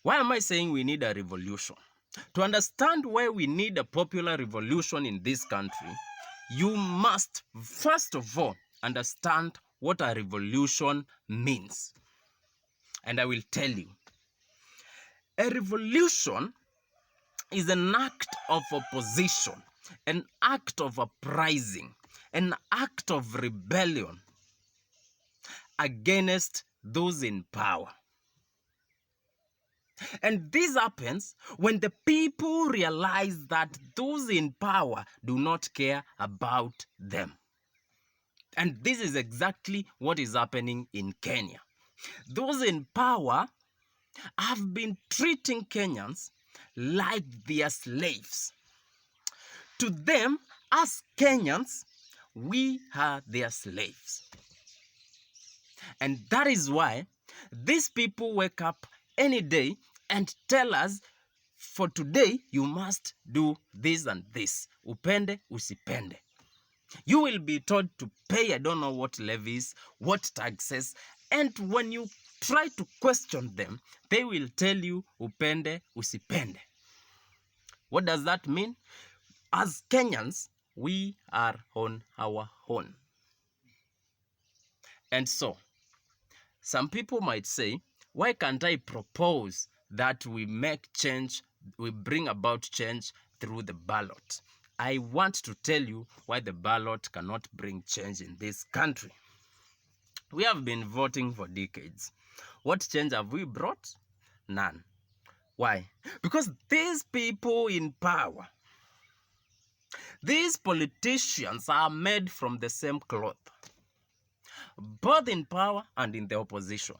Why am I saying we need a revolution? To understand why we need a popular revolution in this country, you must, first of all, understand what a revolution means. And I will tell you. A revolution is an act of opposition, an act of uprising, an act of rebellion against those in power. And this happens when the people realize that those in power do not care about them. And this is exactly what is happening in Kenya. Those in power have been treating Kenyans like they are slaves. To them, as Kenyans, we are their slaves. And that is why these people wake up any day and tell us, for today, you must do this and this. Upende, usipende. You will be told to pay, I don't know what levies, what taxes. And when you try to question them, they will tell you, upende, usipende. What does that mean? As Kenyans, we are on our own. And so, some people might say, why can't I propose that we make change, we bring about change through the ballot? I want to tell you why the ballot cannot bring change in this country. We have been voting for decades. What change have we brought? None. Why? Because these people in power, these politicians are made from the same cloth, both in power and in the opposition.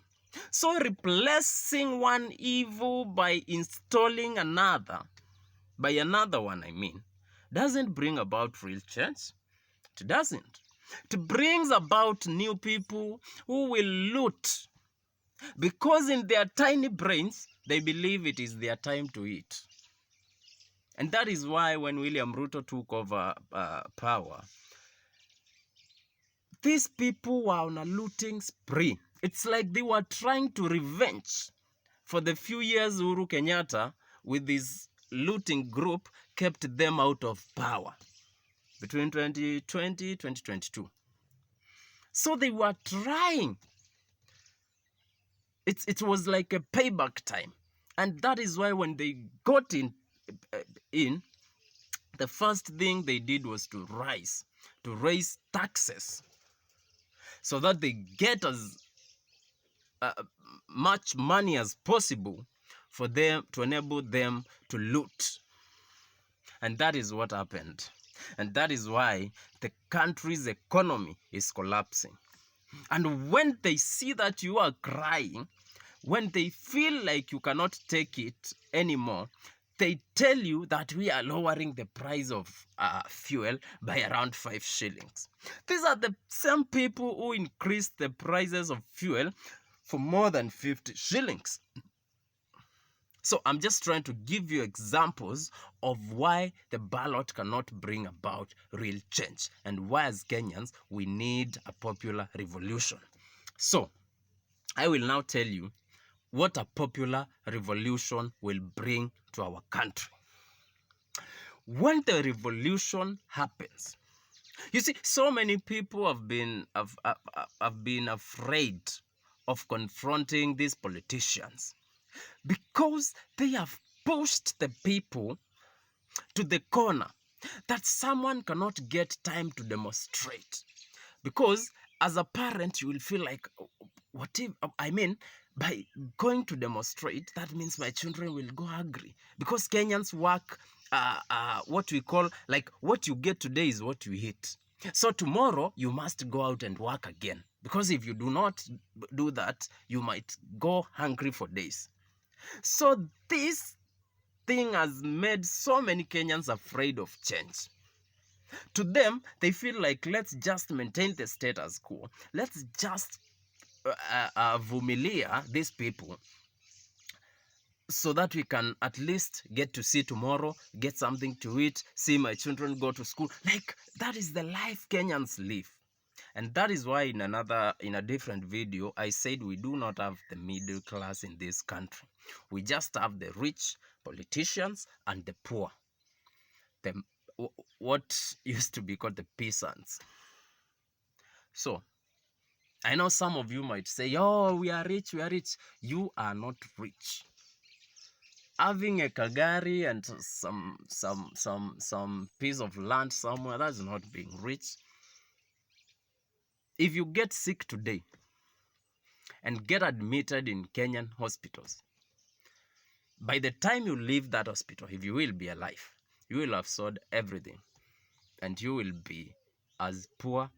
So replacing one evil by installing another, by another one I mean, doesn't bring about real change. It doesn't. It brings about new people who will loot, because in their tiny brains, they believe it is their time to eat. And that is why when William Ruto took over power, these people were on a looting spree. It's like they were trying to revenge for the few years Uhuru Kenyatta, with this looting group, kept them out of power between 2020 and 2022. So they were trying. It was like a payback time. And that is why when they got in, the first thing they did was to raise taxes, so that they get as much money as possible for them, to enable them to loot. And that is what happened. And that is why the country's economy is collapsing. And when they see that you are crying, when they feel like you cannot take it anymore, they tell you that we are lowering the price of fuel by around 5 shillings. These are the same people who increased the prices of fuel for more than 50 shillings. So I'm just trying to give you examples of why the ballot cannot bring about real change, and why as Kenyans we need a popular revolution. So I will now tell you what a popular revolution will bring to our country. When the revolution happens, you see, so many people have been afraid of confronting these politicians, because they have pushed the people to the corner that someone cannot get time to demonstrate. Because as a parent, you will feel like, what if, by going to demonstrate, that means my children will go hungry. Because Kenyans work, what we call, like, what you get today is what you eat. So tomorrow, you must go out and work again. Because if you do not do that, you might go hungry for days. So this thing has made so many Kenyans afraid of change. To them, they feel like, let's just maintain the status quo. Let's just vumilia these people, so that we can at least get to see tomorrow, get something to eat, see my children go to school. Like, that is the life Kenyans live. And that is why in a different video, I said we do not have the middle class in this country. We just have the rich politicians and the poor. What used to be called the peasants. So, I know some of you might say, oh, we are rich, we are rich. You are not rich. Having a Kagari and some piece of land somewhere, that's not being rich. If you get sick today and get admitted in Kenyan hospitals, by the time you leave that hospital, if you will be alive, you will have sold everything and you will be as poor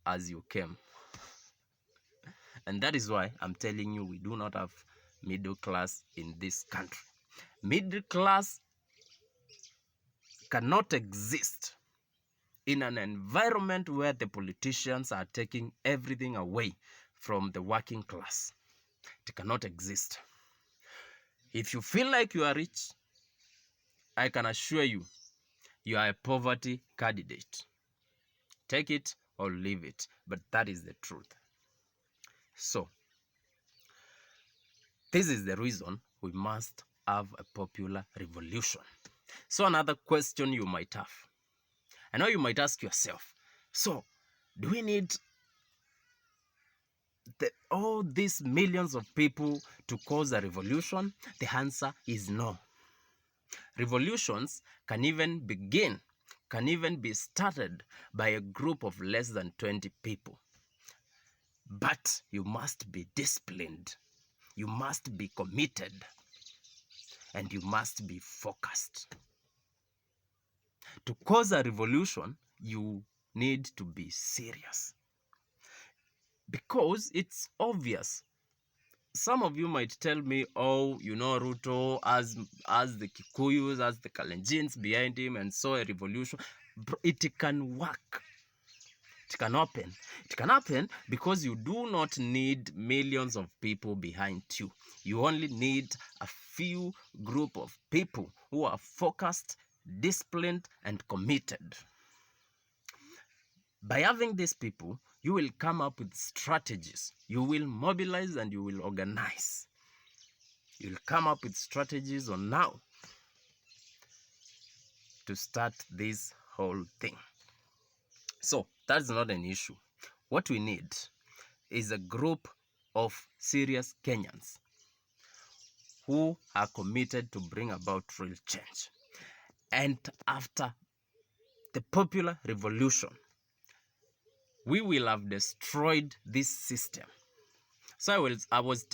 as you came. And that is why I'm telling you, we do not have middle class in this country. Middle class cannot exist in an environment where the politicians are taking everything away from the working class. It cannot exist. If you feel like you are rich, I can assure you, you are a poverty candidate. Take it or leave it, but that is the truth. So, this is the reason we must have a popular revolution. So another question you might have, I know you might ask yourself, so do we need all these millions of people to cause a revolution? The answer is no. Revolutions can even be started by a group of less than 20 people. But you must be disciplined, you must be committed, and you must be focused. To cause a revolution, you need to be serious. Because it's obvious. Some of you might tell me, oh, you know, Ruto as the Kikuyus, as the Kalenjins behind him, and so a revolution. It can work. It can happen. It can happen because you do not need millions of people behind you. You only need a few group of people who are focused, disciplined, and committed. By having these people, you will come up with strategies. You will mobilize and you will organize. You'll come up with strategies on how to start this whole thing. So that's not an issue. What we need is a group of serious Kenyans who are committed to bring about real change. And after the popular revolution, we will have destroyed this system. So I was